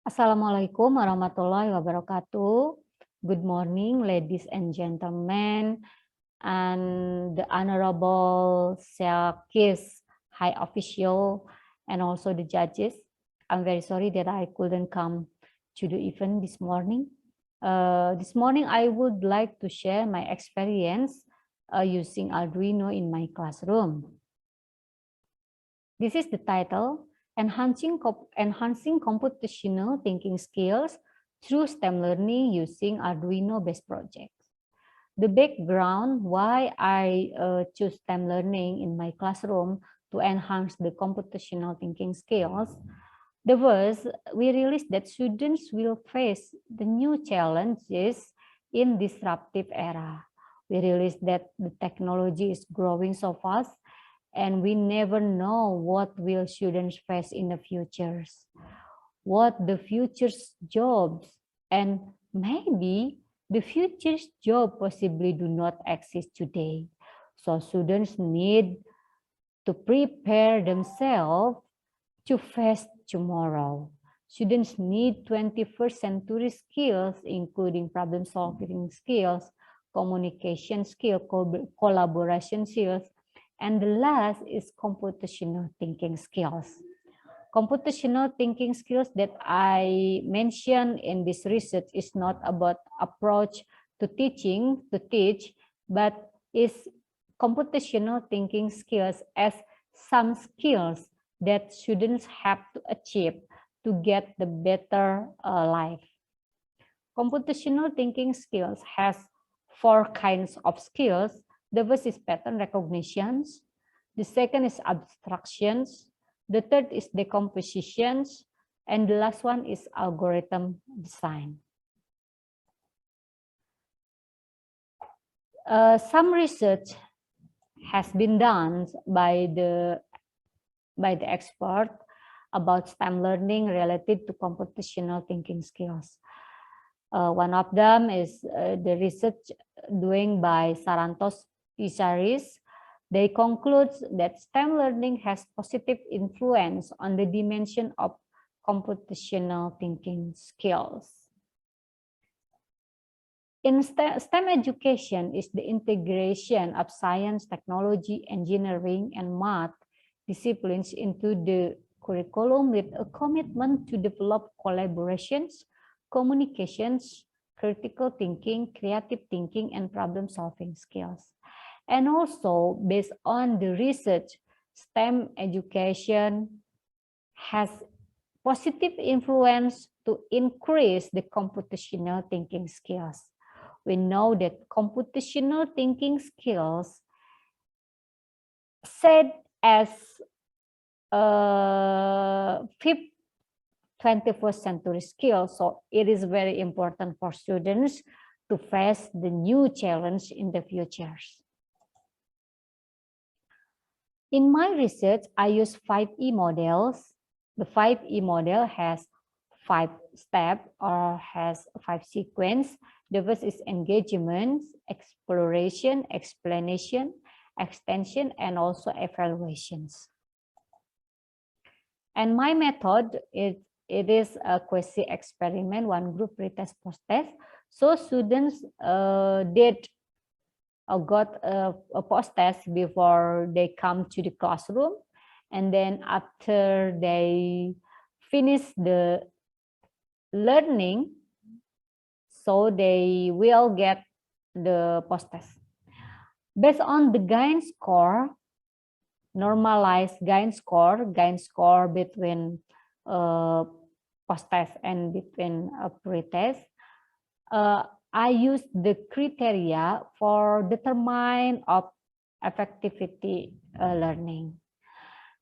Assalamualaikum warahmatullahi wabarakatuh. Good morning, ladies and gentlemen, and the Honorable Seaqis High Official, and also the judges. I'm very sorry that I couldn't come to the event this morning. This morning, I would like to share my experience using Arduino in my classroom. This is the title, Enhancing Computational Thinking Skills through STEM Learning using Arduino-based projects. The background why I choose STEM learning in my classroom to enhance the computational thinking skills. The first, we realized that students will face the new challenges in disruptive era. We realized that the technology is growing so fast and we never know what will students face in the futures, what the future's jobs, and maybe the future's job possibly do not exist today. So students need to prepare themselves to face tomorrow. Students need 21st century skills, including problem solving skills, communication skills, collaboration skills, and the last is computational thinking skills. Computational thinking skills that I mentioned in this research is not about approach to teach, but is computational thinking skills as some skills that students have to achieve to get the better life. Computational thinking skills has 4 kinds of skills. The first is pattern recognitions. The second is abstractions. The third is decompositions. And the last one is algorithm design. Some research has been done by the expert about STEM learning related to computational thinking skills. One of them is the research doing by Sarantos Isaris. They conclude that STEM learning has positive influence on the dimension of computational thinking skills. In STEM education is the integration of science, technology, engineering, and math disciplines into the curriculum with a commitment to develop collaborations, communications, critical thinking, creative thinking, and problem-solving skills. And also, based on the research, STEM education has positive influence to increase the computational thinking skills. We know that computational thinking skills said as 21st century skills, so it is very important for students to face the new challenge in the futures. In my research, I use 5E models. The 5E model has 5 steps or has 5 sequences. The first is engagement, exploration, explanation, extension, and also evaluations. And my method, it is a quasi-experiment, one group pretest post-test. So students got a post-test before they come to the classroom. And then after they finish the learning, so they will get the post-test. Based on the gain score, normalized gain score between post-test and between pre-test, I use the criteria for determine of effectivity learning.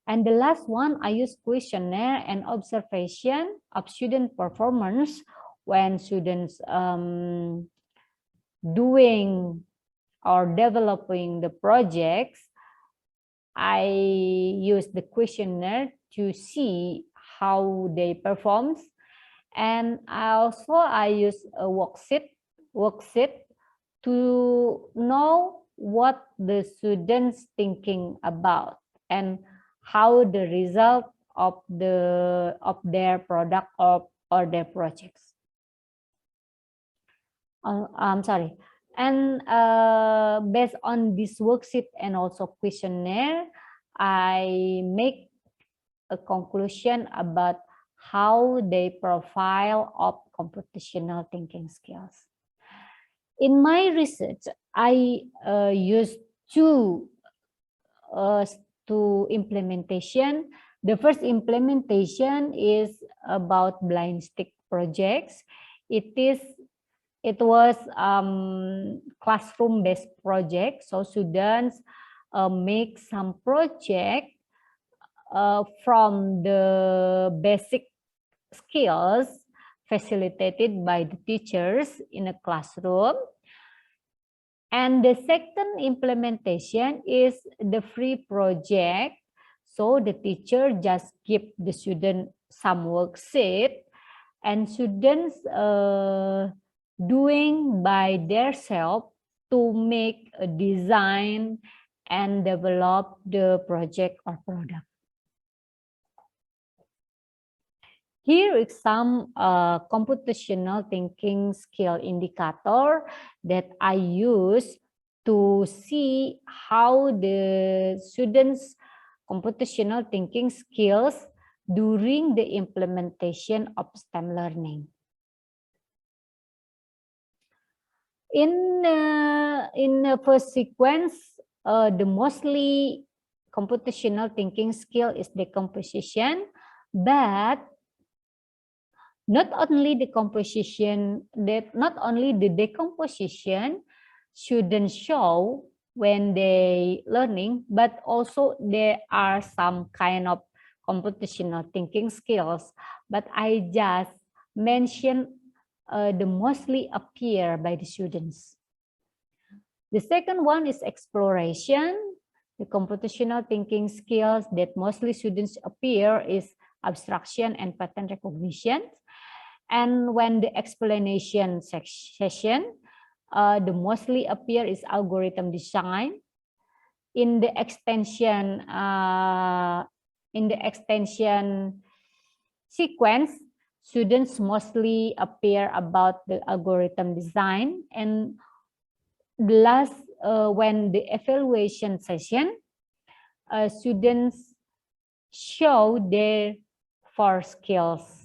And the last one, I use questionnaire and observation of student performance when students doing or developing the projects. I use the questionnaire to see how they perform, and I use a worksheet to know what the students thinking about and how the result of their product or or their projects. I'm sorry. And based on this worksheet and also questionnaire, I make a conclusion about how they profile of computational thinking skills. In my research, I used two implementation. The first implementation is about blind stick projects. It was classroom-based project. So students make some project from the basic skills facilitated by the teachers in a classroom. And the second implementation is the free project. So the teacher just give the student some worksheet and students doing by themselves to make a design and develop the project or product. Here is some computational thinking skill indicator that I use to see how the students' computational thinking skills during the implementation of STEM learning. In the first sequence, the mostly computational thinking skill is decomposition, but not only the decomposition shouldn't show when they learning, but also there are some kind of computational thinking skills. But I just mentioned the mostly appear by the students. The second one is exploration. The computational thinking skills that mostly students appear is abstraction and pattern recognition. And when the explanation session, the mostly appear is algorithm design. In the extension sequence, students mostly appear about the algorithm design. And the last, when the evaluation session, students show their 4 skills.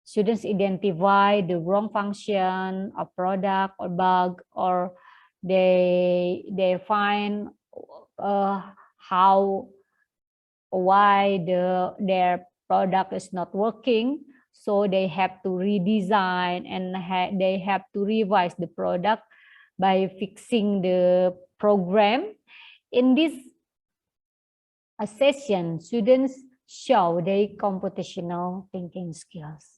Students identify the wrong function of product or bug, or they find why their product is not working, so they have to redesign and they have to revise the product by fixing the program. In this session, students show their computational thinking skills.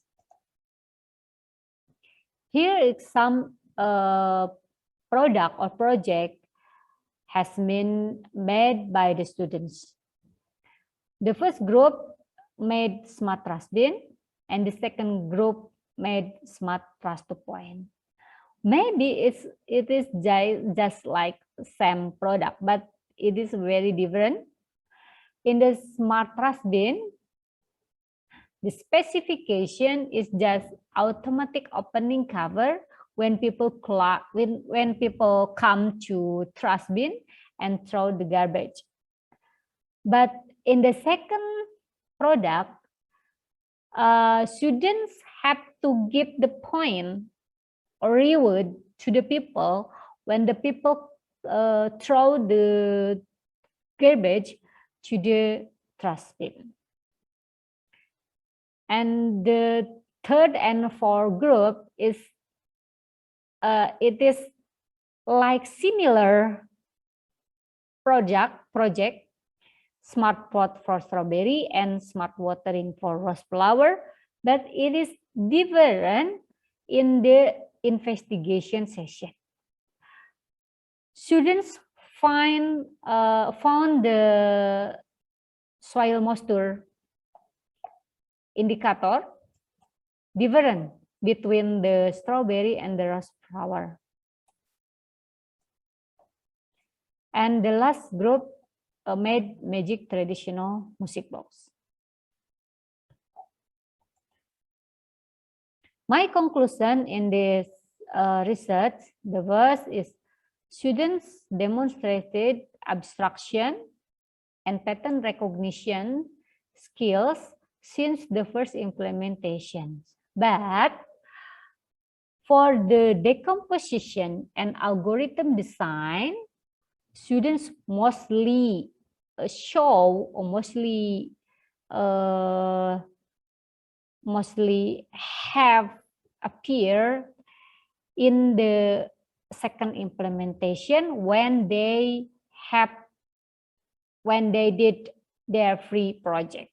Here is some product or project has been made by the students. The first group made smart trustbin, and the second group made smart trust to point. Maybe it is just like same product, but it is very different. In the smart trustbin, the specification is just automatic opening cover when people come to trash bin and throw the garbage. But in the second product, students have to give the point or reward to the people when the people throw the garbage to the trash bin. And the third and fourth group is it is like similar project, smart pot for strawberry and smart watering for rose flower, but it is different in the investigation session. Students found the soil moisture indicator different between the strawberry and the rose flower. And the last group made magic traditional music box. My conclusion in this research, the first is students demonstrated abstraction and pattern recognition skills since the first implementation. But for the decomposition and algorithm design, students mostly show or mostly have appear in the second implementation when they did their free project.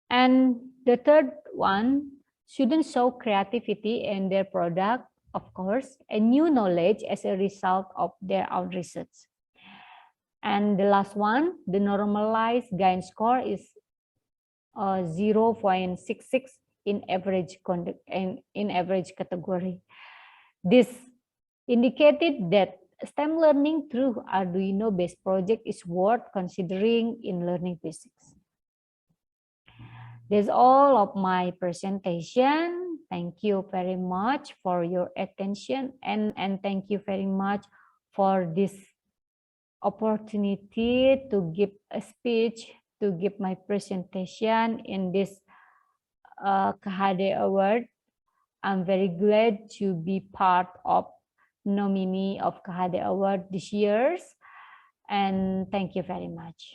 And the third one, students show creativity in their product, of course, and new knowledge as a result of their own research. And the last one, the normalized gain score is 0.66 in average category. This indicated that STEM learning through Arduino-based project is worth considering in learning physics. That's all of my presentation. Thank you very much for your attention, and thank you very much for this opportunity to give a speech, to give my presentation in this Ki Hajar Award. I'm very glad to be part of nominee of Ki Hajar Award this year, and thank you very much.